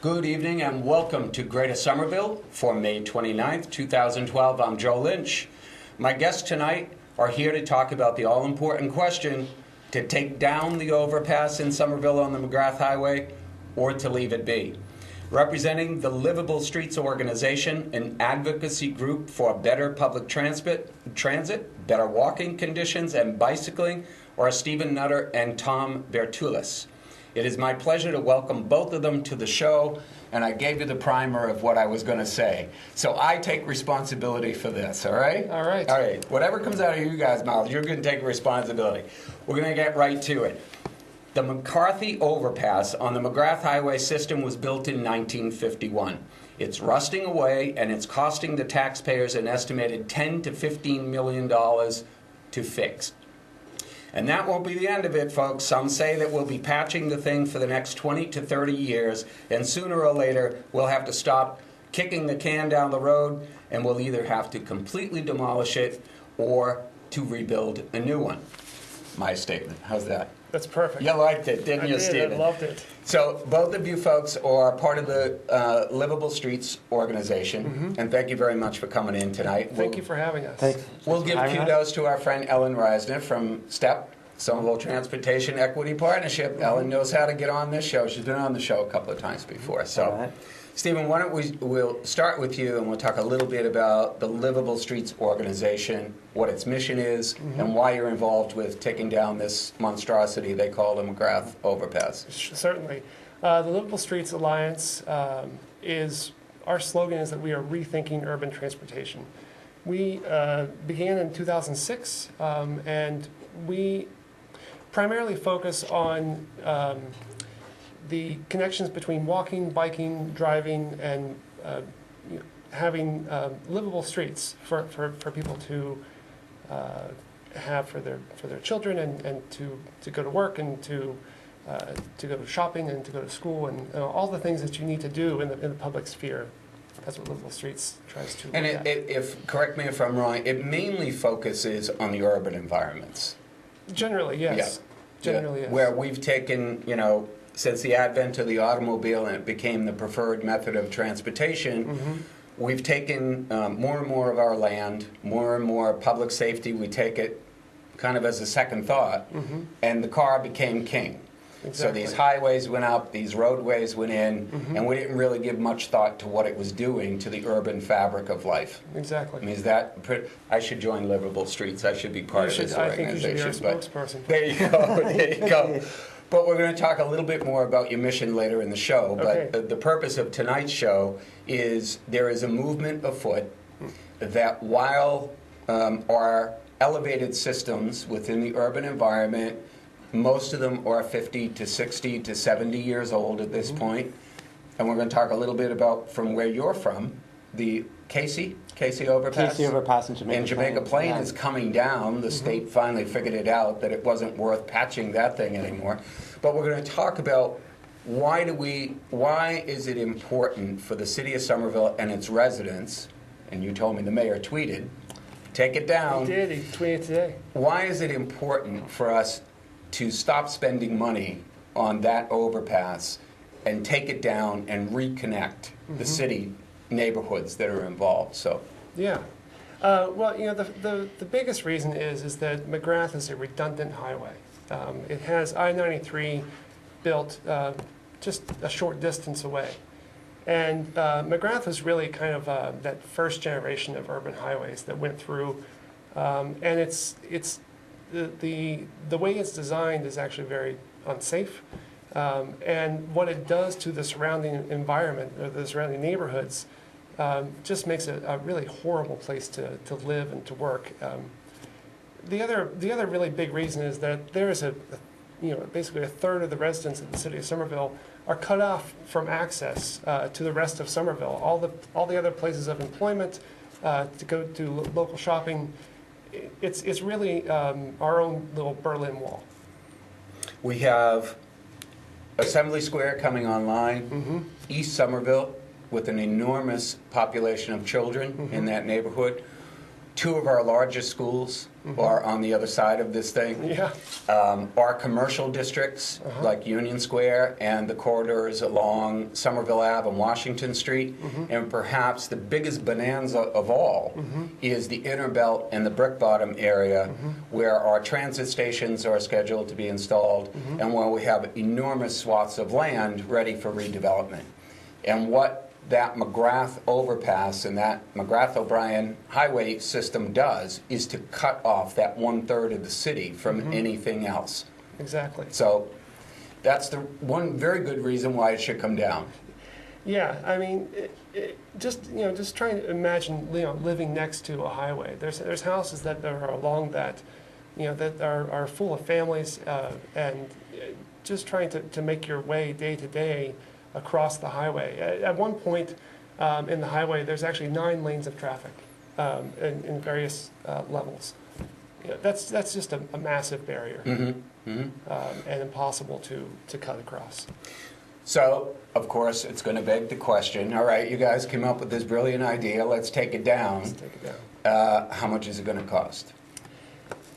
Good evening and welcome to Greater Somerville for May 29th, 2012. I'm Joe Lynch. My guests tonight are here to talk about the all-important question to take down the overpass in Somerville on the McGrath Highway or to leave it be. Representing the Livable Streets organization, an advocacy group for better public transit, better walking conditions, and bicycling, are Stephen Nutter and Tom Bertulis. It is my pleasure to welcome both of them to the show, and I gave you the primer of what I was going to say. So I take responsibility for this, all right? All right. All right. Whatever comes out of you guys' mouths, you're going to take responsibility. We're going to get right to it. The McCarthy Overpass on the McGrath Highway system was built in 1951. It's rusting away, and it's costing the taxpayers an estimated $10 to $15 million to fix. And that won't be the end of it, folks. Some say that we'll be patching the thing for the next 20 to 30 years, and sooner or later we'll have to stop kicking the can down the road, and we'll either have to completely demolish it or to rebuild a new one. My statement. How's that? That's perfect. You liked it, didn't you, Stephen? I loved it. So both of you folks are part of the Livable Streets organization, and thank you very much for coming in tonight. Thank you for having us. Thanks. We'll give kudos to our friend Ellen Reisner from STEP, Somerville Transportation Equity Partnership. Ellen knows how to get on this show. She's been on the show a couple of times before. So, Stephen, why don't we'll start with you, and we'll talk a little bit about the Livable Streets organization, what its mission is, and why you're involved with taking down this monstrosity they call the McGrath Overpass. Certainly. The Livable Streets Alliance our slogan is that we are rethinking urban transportation. We began in 2006, and we primarily focus on the connections between walking, biking, driving, and having livable streets for people to have for their children and to go to work and to go to shopping and to go to school and all the things that you need to do in the public sphere. That's what Livable Streets tries to look at. And correct me if I'm wrong, it mainly focuses on the urban environments. Generally, yes. Yeah. Generally, yes. Where we've taken, since the advent of the automobile and it became the preferred method of transportation, we've taken more and more of our land, more and more public safety. We take it kind of as a second thought, and the car became king. Exactly. So these highways went up, these roadways went in, and we didn't really give much thought to what it was doing to the urban fabric of life. Exactly. I mean, I should join Livable Streets. I should be part of this organization. I think you should be our spokesperson. There you go. There you go. But we're going to talk a little bit more about your mission later in the show. Okay. But the purpose of tonight's show is there is a movement afoot that while our elevated systems within the urban environment, most of them are 50 to 60 to 70 years old at this point. And we're going to talk a little bit about from where you're from, the Casey Overpass. Casey Overpass in Jamaica. And Jamaica Plain is coming down. The state finally figured it out that it wasn't worth patching that thing anymore. But we're going to talk about why is it important for the city of Somerville and its residents, and you told me the mayor tweeted, take it down. He did. He tweeted today. Why is it important for us to stop spending money on that overpass and take it down and reconnect the city neighborhoods that are involved? So yeah, well, the biggest reason is that McGrath is a redundant highway. It has I-93 built just a short distance away, and McGrath was really kind of that first generation of urban highways that went through, and it's the way it's designed is actually very unsafe, and what it does to the surrounding environment or the surrounding neighborhoods just makes it a really horrible place to live and to work. The other really big reason is that there is basically a third of the residents of the city of Somerville are cut off from access to the rest of Somerville. All the other places of employment, to go to local shopping. It's really our own little Berlin Wall. we have Assembly Square coming online, East Somerville with an enormous population of children in that neighborhood. Two of our largest schools are on the other side of this thing. Yeah. Our commercial districts, like Union Square and the corridors along Somerville Ave and Washington Street, and perhaps the biggest bonanza of all is the Inner Belt and the Brick Bottom area, where our transit stations are scheduled to be installed, and where we have enormous swaths of land ready for redevelopment. And what that McGrath overpass and that McGrath-O'Brien highway system does is to cut off that 1/3 of the city from anything else. Exactly. So that's the one very good reason why it should come down. Yeah, I mean, just trying to imagine, living next to a highway. There's houses that are along that, that are full of families, and just trying to make your way day to day across the highway. At one point in the highway, there's actually 9 lanes of traffic in various levels. That's just a massive barrier, and impossible to cut across. So, of course, it's going to beg the question, all right, you guys came up with this brilliant idea, let's take it down. Let's take it down. How much is it going to cost?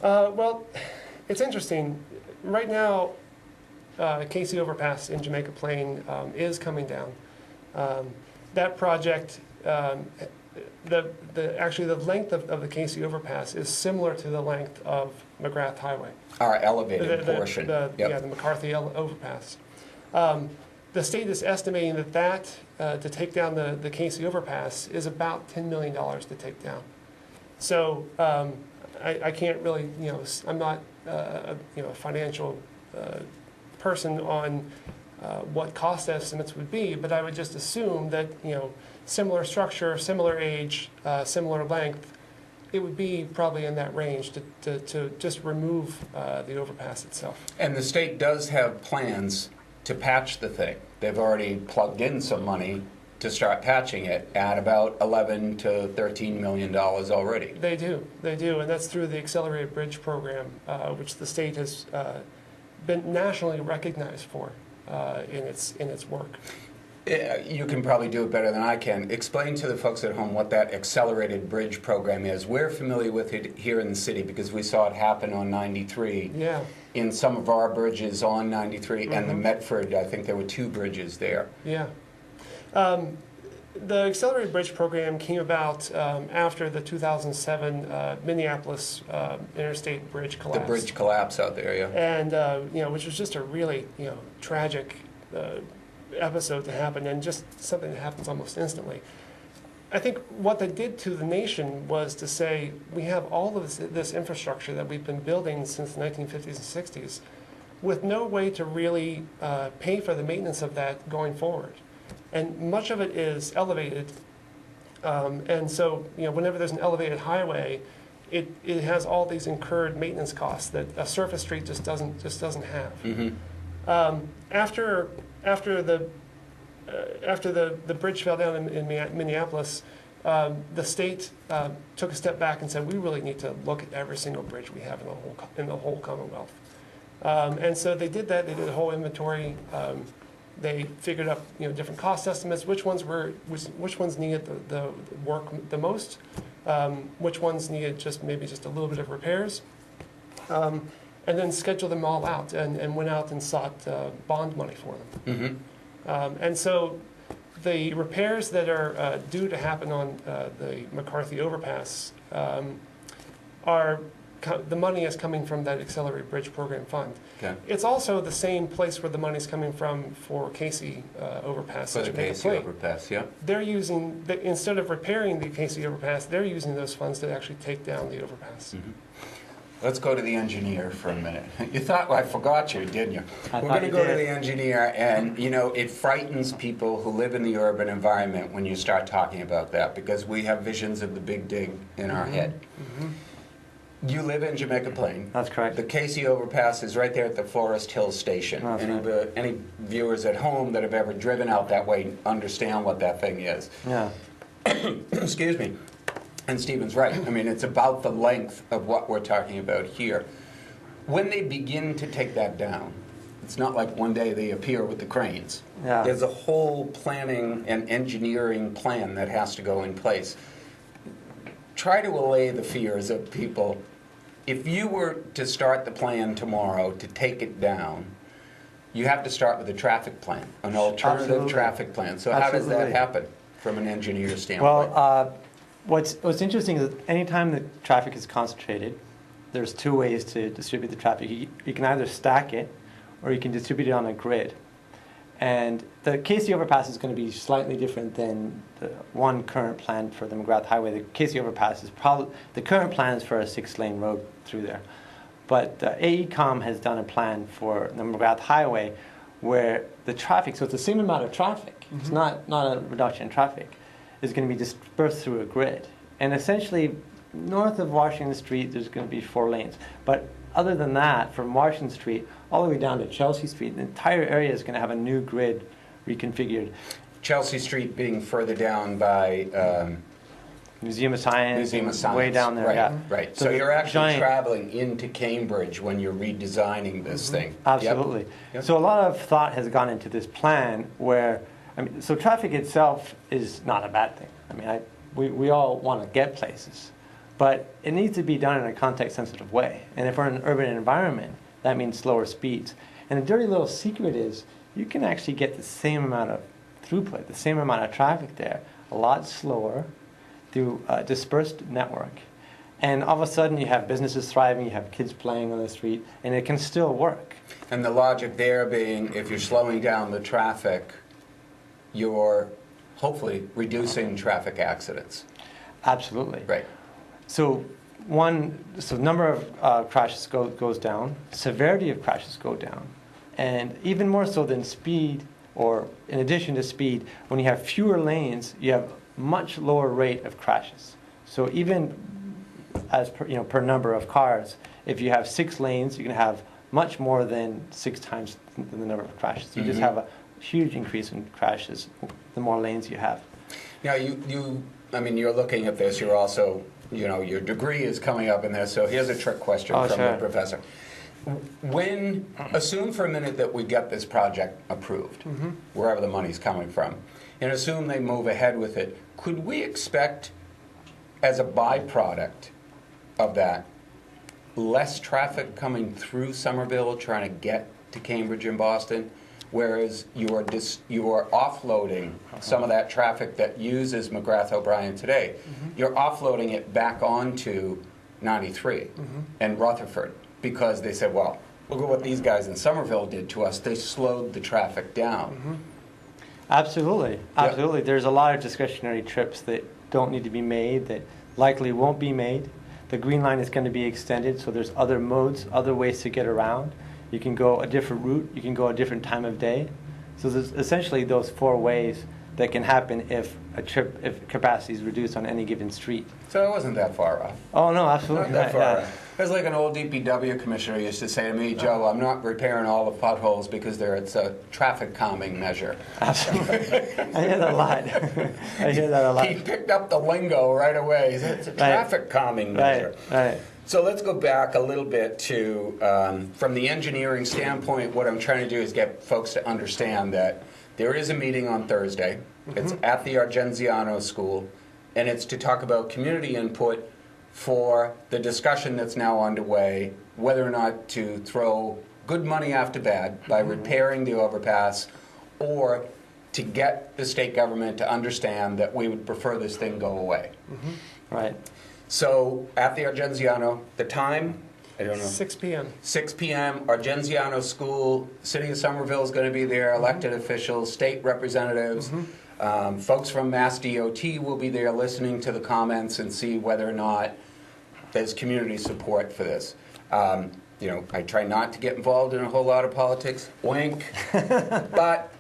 Well, it's interesting. Right now, Casey Overpass in Jamaica Plain is coming down. That project, actually the length of the Casey Overpass is similar to the length of McGrath Highway. Our elevated portion. Yeah, the McCarthy Overpass. The state is estimating that to take down the Casey Overpass is about $10 million to take down. So I can't really, I'm not a financial person on what cost estimates would be, but I would just assume that, similar structure, similar age, similar length, it would be probably in that range to just remove the overpass itself. And the state does have plans to patch the thing. They've already plugged in some money to start patching it at about $11 to $13 million already. They do, and that's through the Accelerated Bridge Program, which the state has been nationally recognized for in its work. You can probably do it better than I can. Explain to the folks at home what that Accelerated Bridge Program is. We're familiar with it here in the city because we saw it happen on 93. Yeah. In some of our bridges on 93 and the Medford, I think there were 2 bridges there. Yeah. The Accelerated Bridge Program came about after the 2007 Minneapolis interstate bridge collapse. The bridge collapse out there, yeah. And which was just a really tragic episode to happen, and just something that happens almost instantly. I think what they did to the nation was to say, we have all of this infrastructure that we've been building since the 1950s and 60s, with no way to really pay for the maintenance of that going forward. And much of it is elevated, and so whenever there's an elevated highway, it has all these incurred maintenance costs that a surface street just doesn't have. After the bridge fell down in Minneapolis, the state took a step back and said, we really need to look at every single bridge we have in the whole Commonwealth. And so they did that. They did a whole inventory. They figured out different cost estimates, which ones needed the work the most, which ones needed maybe just a little bit of repairs, and then scheduled them all out and went out and sought bond money for them. And so the repairs that are due to happen on the McCarthy Overpass the money is coming from that Accelerated Bridge Program fund. Okay. It's also the same place where the money's coming from for Casey Overpass. For the Casey Overpass, yeah. They're using, instead of repairing the Casey Overpass, they're using those funds to actually take down the overpass. Let's go to the engineer for a minute. You thought I forgot you, didn't you? We're going to go to the engineer, and it frightens people who live in the urban environment when you start talking about that, because we have visions of the big dig in our head. You live in Jamaica Plain. That's correct. The Casey Overpass is right there at the Forest Hill Station. Any viewers at home that have ever driven out that way understand what that thing is. Yeah. Excuse me. And Stephen's right. I mean, it's about the length of what we're talking about here. When they begin to take that down, it's not like one day they appear with the cranes. Yeah. There's a whole planning and engineering plan that has to go in place. Try to allay the fears of people if you were to start the plan tomorrow to take it down, you have to start with a traffic plan, an alternative Absolutely. traffic plan. So how does that Absolutely. happen from an engineer standpoint? Well, what's interesting is that anytime the traffic is concentrated, there's two ways to distribute the traffic. You can either stack it, or you can distribute it on a grid. And the Casey overpass is going to be slightly different than the one current plan for the McGrath Highway. The Casey overpass is probably, the current plan is for a 6-lane road through there. But AECOM has done a plan for the McGrath Highway where the traffic, so it's the same amount of traffic, it's not a reduction in traffic, is going to be dispersed through a grid. And essentially, north of Washington Street, there's going to be 4 lanes. But other than that, from Washington Street all the way down to Chelsea Street, the entire area is going to have a new grid reconfigured. Chelsea Street being further down by Museum of Science, Museum of Science. way down there, right, yeah. Right. So So the you're actually giant- traveling into Cambridge when you're redesigning this thing. Absolutely. Yep. So a lot of thought has gone into this plan where, so traffic itself is not a bad thing. We all want to get places, but it needs to be done in a context-sensitive way. And if we're in an urban environment, that means slower speeds. And the dirty little secret is you can actually get the same amount of throughput, the same amount of traffic there, a lot slower through a dispersed network. And all of a sudden you have businesses thriving, you have kids playing on the street, and it can still work. And the logic there being, if you're slowing down the traffic, you're hopefully reducing traffic accidents. Absolutely. Right. So number of crashes goes down, severity of crashes go down, and even more so than speed, or in addition to speed, when you have fewer lanes, you have much lower rate of crashes. So even as per number of cars, if you have 6 lanes, you can have much more than 6 times the number of crashes. You just have a huge increase in crashes the more lanes you have. Now, you're looking at this, you're also, your degree is coming up in this, so here's a trick question from sure. the professor. Assume for a minute that we get this project approved, wherever the money's coming from, and assume they move ahead with it, could we expect, as a byproduct of that, less traffic coming through Somerville trying to get to Cambridge and Boston, whereas you are offloading some of that traffic that uses McGrath O'Brien today? You're offloading it back onto 93 and Rutherford, because they said, well, look at what these guys in Somerville did to us. They slowed the traffic down. Absolutely. There's a lot of discretionary trips that don't need to be made, that likely won't be made. The Green Line is going to be extended, so there's other modes, other ways to get around. You can go a different route, you can go a different time of day. So there's essentially those 4 ways that can happen if capacity is reduced on any given street. So it wasn't that far off. Oh no, absolutely Not that not. far Yeah. off. It was like an old DPW commissioner used to say to me, Joe, I'm not repairing all the potholes because it's a traffic calming measure. Absolutely. I hear that a lot. I hear that a lot. He picked up the lingo right away. He said, it's a traffic calming measure. Right. So let's go back a little bit to, from the engineering standpoint, what I'm trying to do is get folks to understand that there is a meeting on Thursday. It's at the Argenziano School, and it's to talk about community input for the discussion that's now underway, whether or not to throw good money after bad by repairing the overpass, or to get the state government to understand that we would prefer this thing go away. Right. So at the Argenziano, the time, I don't know. 6 p.m. 6 p.m., Argenziano School, City of Somerville is going to be there, elected officials, state representatives, folks from Mass DOT will be there listening to the comments and see whether or not there's community support for this. I try not to get involved in a whole lot of politics, wink, but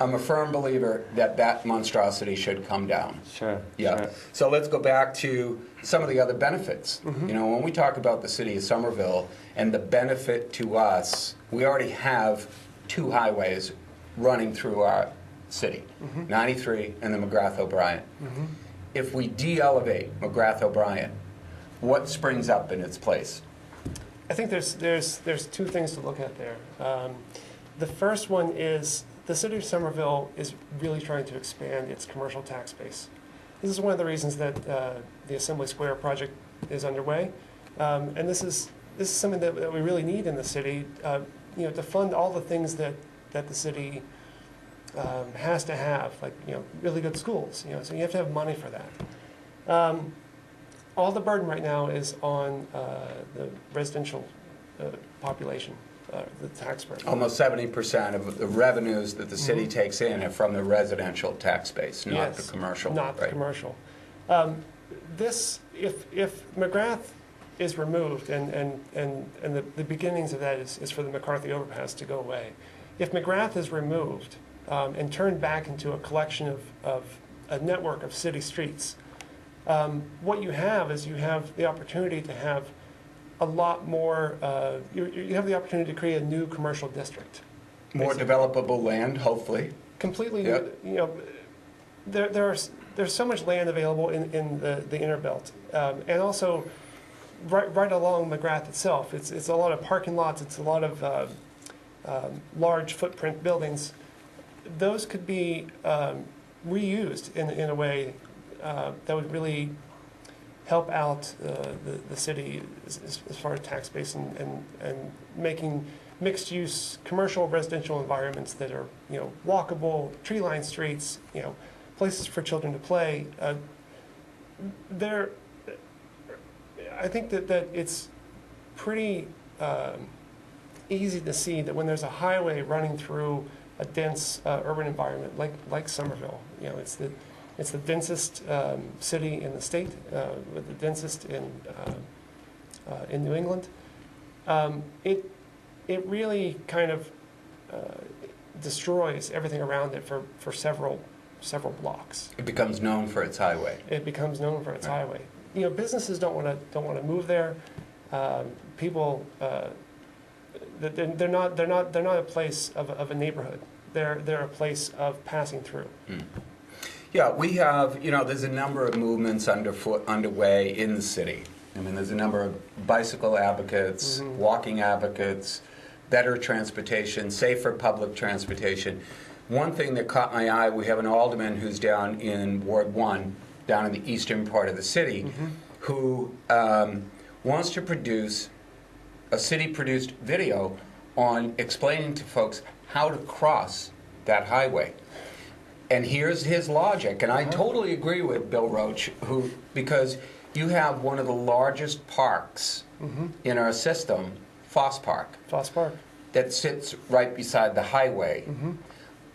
I'm a firm believer that that monstrosity should come down. Sure. Yeah. Sure. So let's go back to some of the other benefits. When we talk about the city of Somerville and the benefit to us, we already have 2 highways running through our city, 93 and the McGrath O'Brien. If we de-elevate McGrath O'Brien, what springs up in its place? I think there's 2 things to look at there. The first one is the city of Somerville is really trying to expand its commercial tax base. This is one of the reasons that the Assembly Square project is underway. And this is something that we really need in the city, to fund all the things that the city has to have, like, really good schools, so you have to have money for that. All the burden right now is on the residential population, the tax burden. Almost 70% of the revenues that the city takes in are from the residential tax base, not Yes, the commercial. not the right? commercial. If McGrath is removed, and the beginnings of that is for the McCarthy overpass to go away. If McGrath is removed and turned back into a collection of a network of city streets, what you have is you have the opportunity to have a lot more, you have the opportunity to create a new commercial district. More basically. developable land, hopefully. Completely, Yep. there's so much land available in the inner belt, and also right along McGrath itself. It's a lot of parking lots. It's a lot of large footprint buildings. Those could be reused in a way that would really help out the city as far as tax base and making mixed use commercial residential environments that are walkable, tree-lined streets, places for children to play. I think that it's pretty easy to see that when there's a highway running through a dense urban environment like Somerville, it's the densest city in the state, with the densest in New England. It really kind of destroys everything around it for several blocks. It becomes known for its highway. It becomes known for its Right. highway. Businesses don't want to move there. People, they're not a place of a neighborhood. They're a place of passing through. Yeah, we have, there's a number of movements underway in the city. I mean, there's a number of bicycle advocates, walking advocates, better transportation, safer public transportation. One thing that caught my eye, we have an alderman who's down in Ward 1, down in the eastern part of the city, who wants to produce a city-produced video on explaining to folks how to cross that highway. And here's his logic, and I totally agree with Bill Roach, because you have one of the largest parks in our system, Foss Park, that sits right beside the highway.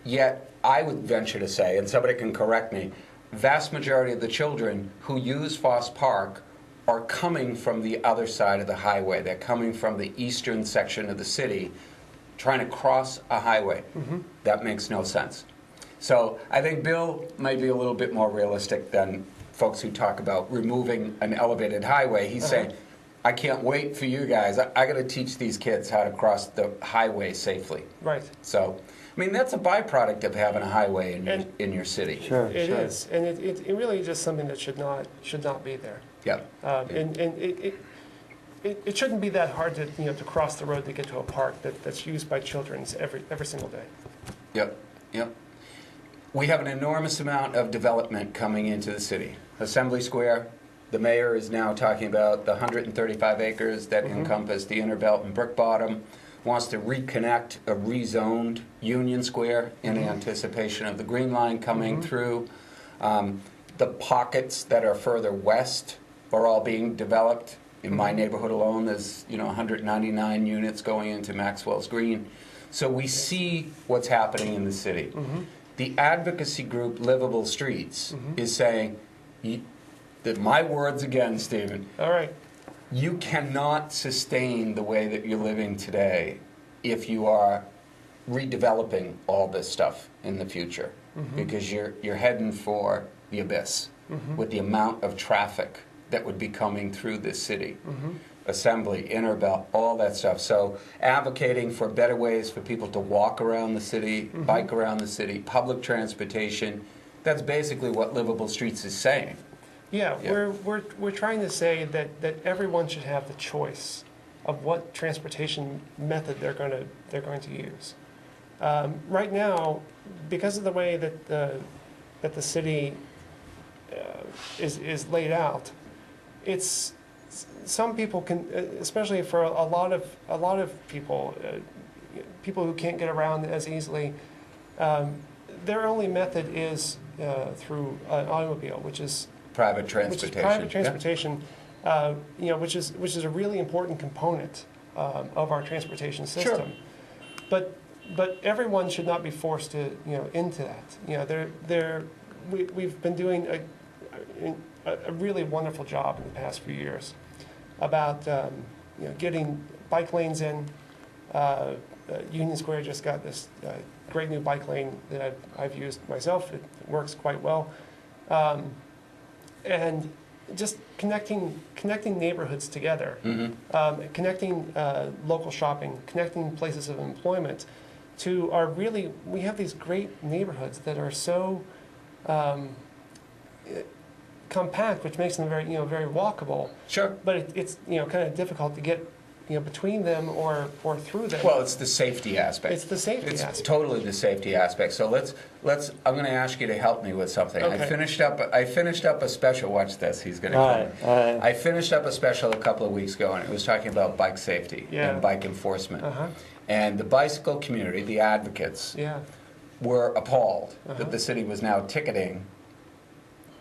Yet, I would venture to say, and somebody can correct me, vast majority of the children who use Foss Park are coming from the other side of the highway. They're coming from the eastern section of the city, trying to cross a highway. That makes no sense. So I think Bill might be a little bit more realistic than folks who talk about removing an elevated highway. He's saying, I can't wait for you guys. I got to teach these kids how to cross the highway safely. Right. So, I mean, that's a byproduct of having a highway in your city. Sure, It sure. is, and it really is just something that should not be there. Yeah. And it shouldn't be that hard to cross the road to get to a park that's used by children every single day. Yep. Yep. We have an enormous amount of development coming into the city. Assembly Square, the mayor is now talking about the 135 acres that encompass the inner belt and Brick Bottom, wants to reconnect a rezoned Union Square in anticipation of the Green Line coming through. The pockets that are further west are all being developed. In my neighborhood alone, there's 199 units going into Maxwell's Green. So we see what's happening in the city. The advocacy group Livable Streets is saying, my words again, Stephen. All right. You cannot sustain the way that you're living today if you are redeveloping all this stuff in the future, because you're heading for the abyss with the amount of traffic that would be coming through this city. Assembly, inner belt, all that stuff. So advocating for better ways for people to walk around the city, bike around the city, public transportation. That's basically what Livable Streets is saying. Yeah, Yeah. we're trying to say that everyone should have the choice of what transportation method they're going to use. Right now, because of the way that the city is laid out, it's some people can, especially for a lot of people, people who can't get around as easily, their only method is through an automobile, which is Private transportation. which is a really important component of our transportation system. Sure. But everyone should not be forced to into that. We've been doing a really wonderful job in the past few years about getting bike lanes in. Union Square just got this great new bike lane that I've used myself. It works quite well, and just connecting neighborhoods together, connecting local shopping, connecting places of employment to we have these great neighborhoods that are so compact, which makes them very very walkable. Sure. But it's kind of difficult to get between them or through them. Well, it's the safety aspect. It's the safety It's aspect. totally the safety aspect. So let's. I'm going to ask you to help me with something. Okay. I finished up a special. Watch this. He's going to come. All right. I finished up a special a couple of weeks ago, and it was talking about bike safety Yeah. and bike enforcement. Uh-huh. And the bicycle community, the advocates, Yeah. were appalled Uh-huh. that the city was now ticketing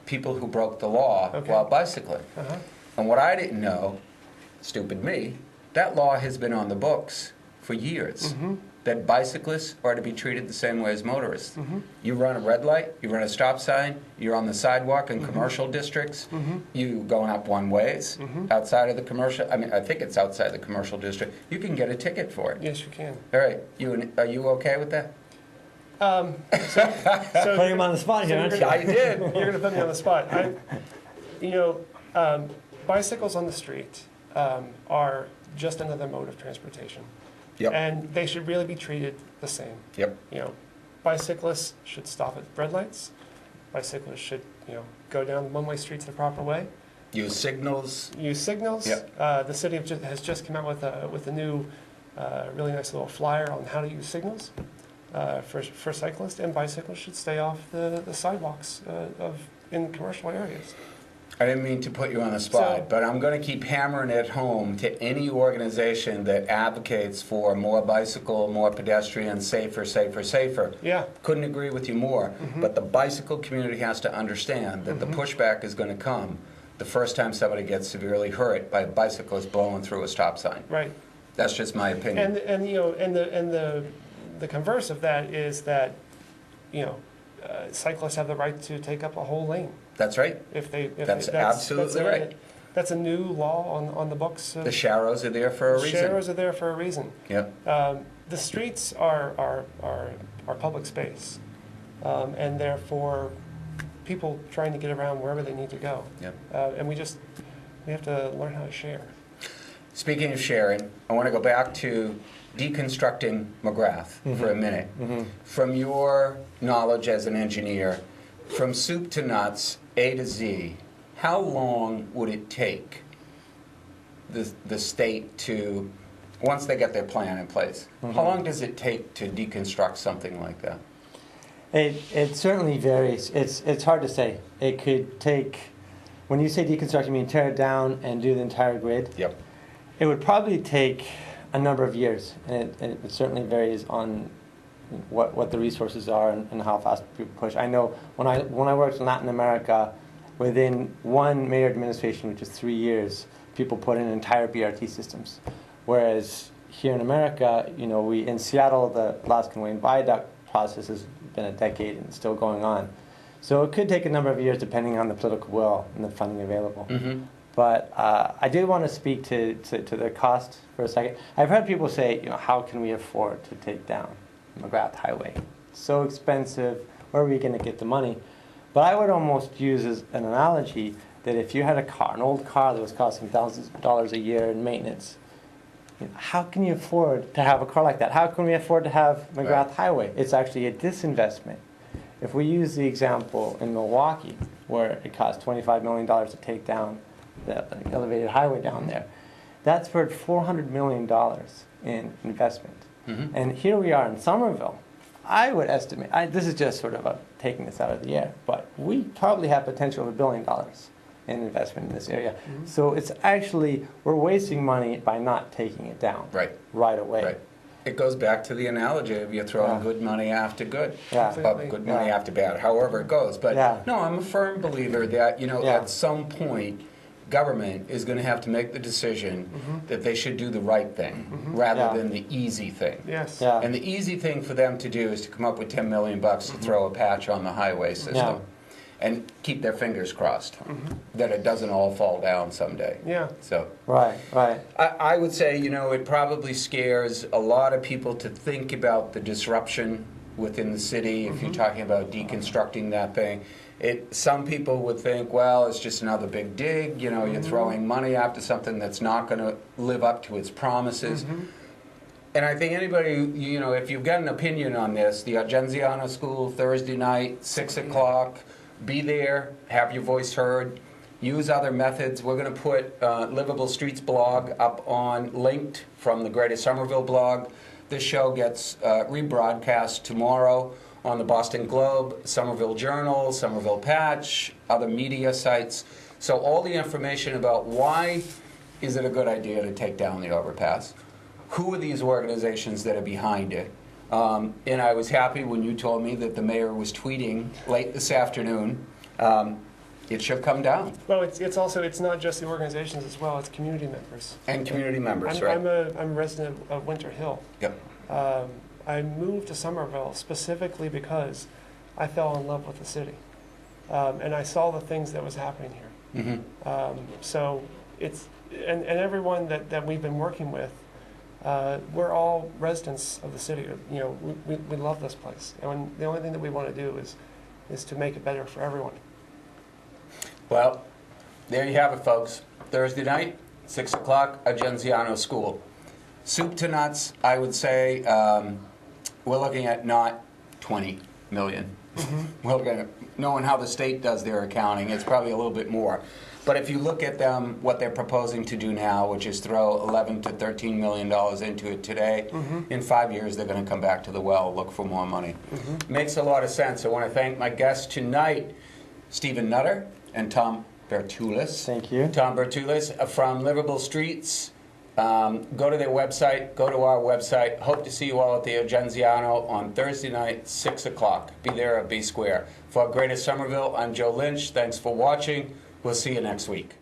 people who broke the law Okay. while bicycling. Uh-huh. And what I didn't know, stupid me, that law has been on the books for years. Mm-hmm. That bicyclists are to be treated the same way as motorists. Mm-hmm. You run a red light, you run a stop sign, you're on the sidewalk in commercial districts, Mm-hmm. you going up one ways, outside of the commercial, I think it's outside the commercial district, you can get a ticket for it. Yes, you can. All right, are you okay with that? So Putting him on the spot here, aren't you? I did. You're going to put me on the spot. Bicycles on the street are just another mode of transportation. Yep. And they should really be treated the same. Yep. Bicyclists should stop at red lights. Bicyclists should, go down one-way streets the proper way. Use signals. Use signals. Yep. The city has just come out with a new, really nice little flyer on how to use signals for cyclists, and bicyclists should stay off the sidewalks in commercial areas. I didn't mean to put you on the spot, So- but I'm going to keep hammering it home to any organization that advocates for more bicycle, more pedestrian, safer. Yeah. Couldn't agree with you more. But the bicycle community has to understand that the pushback is going to come the first time somebody gets severely hurt by a bicyclist blowing through a stop sign. Right. That's just my opinion. And the converse of that is that cyclists have the right to take up a whole lane That's right. That's absolutely right. That's a new law on the books. The sharrows are there for a reason. Sharrows are there for a reason. Yep. The streets are public space, and therefore people trying to get around wherever they need to go. Yep. And we have to learn how to share. Speaking of sharing, I want to go back to deconstructing McGrath for a minute. From your knowledge as an engineer, from soup to nuts, A to Z, how long would it take the state to, once they get their plan in place, how long does it take to deconstruct something like that? It certainly varies. It's hard to say. It could take, when you say deconstruct, you mean tear it down and do the entire grid? Yep. It would probably take a number of years, and it certainly varies on what the resources are and how fast people push. I know when I worked in Latin America, within one mayor administration, which is 3 years, people put in entire BRT systems. Whereas here in America, we in Seattle, the Alaskan Wayne Viaduct process has been a decade and it's still going on. So it could take a number of years depending on the political will and the funding available. But I did want to speak to the cost for a second. I've heard people say, how can we afford to take down McGrath Highway? It's so expensive. Where are we going to get the money? But I would almost use as an analogy that if you had an old car that was costing thousands of dollars a year in maintenance, how can you afford to have a car like that? How can we afford to have McGrath Highway? It's actually a disinvestment. If we use the example in Milwaukee, where it cost $25 million to take down the elevated highway down there, that's worth $400 million in investment. And here we are in Somerville. I would estimate, this is just sort of taking this out of the air, but we probably have potential of $1 billion an investment in this area. So it's actually, we're wasting money by not taking it down right away. Right. It goes back to the analogy of you're throwing Yeah. good money after good, Yeah. good money Yeah. after bad, however it goes. But Yeah. no, I'm a firm believer that, you know, Yeah. at some point, government is going to have to make the decision that they should do the right thing rather Yeah. than the easy thing. Yes. Yeah. And the easy thing for them to do is to come up with $10 million to throw a patch on the highway system. Yeah. And keep their fingers crossed that it doesn't all fall down someday. Yeah. So Right, right. I would say, you know, it probably scares a lot of people to think about the disruption within the city if you're talking about deconstructing that thing. Some people would think, well, it's just another big dig, you know, you're throwing money after something that's not going to live up to its promises. And I think anybody, you know, if you've got an opinion on this, the Argenziano School, Thursday night, 6 o'clock, be there, have your voice heard, use other methods. We're going to put Livable Streets blog up on, linked from the Greater Somerville blog. This show gets rebroadcast tomorrow on the Boston Globe, Somerville Journal, Somerville Patch, other media sites. So all the information about why is it a good idea to take down the overpass, who are these organizations that are behind it, and I was happy when you told me that the mayor was tweeting late this afternoon, it should come down. Well, it's also, it's not just the organizations as well, it's community members. And community members, I'm right? I'm a resident of Winter Hill. Yep. I moved to Somerville specifically because I fell in love with the city. And I saw the things that was happening here. So it's, and everyone that we've been working with, we're all residents of the city. You know, we love this place. And the only thing that we want to do is to make it better for everyone. Well, there you have it, folks. Thursday night, 6 o'clock, Argenziano School. Soup to nuts, I would say we're looking at not 20 million. We're looking at, knowing how the state does their accounting, it's probably a little bit more. But if you look at them, what they're proposing to do now, which is throw $11 to $13 million into it today, in 5 years they're going to come back to the well, look for more money. Makes a lot of sense. I want to thank my guests tonight, Stephen Nutter and Tom Bertulis. Thank you. Tom Bertulis from Livable Streets. Go to their website, go to our website. Hope to see you all at the Argenziano on Thursday night, 6 o'clock. Be there or be square. For Greater Somerville, I'm Joe Lynch. Thanks for watching. We'll see you next week.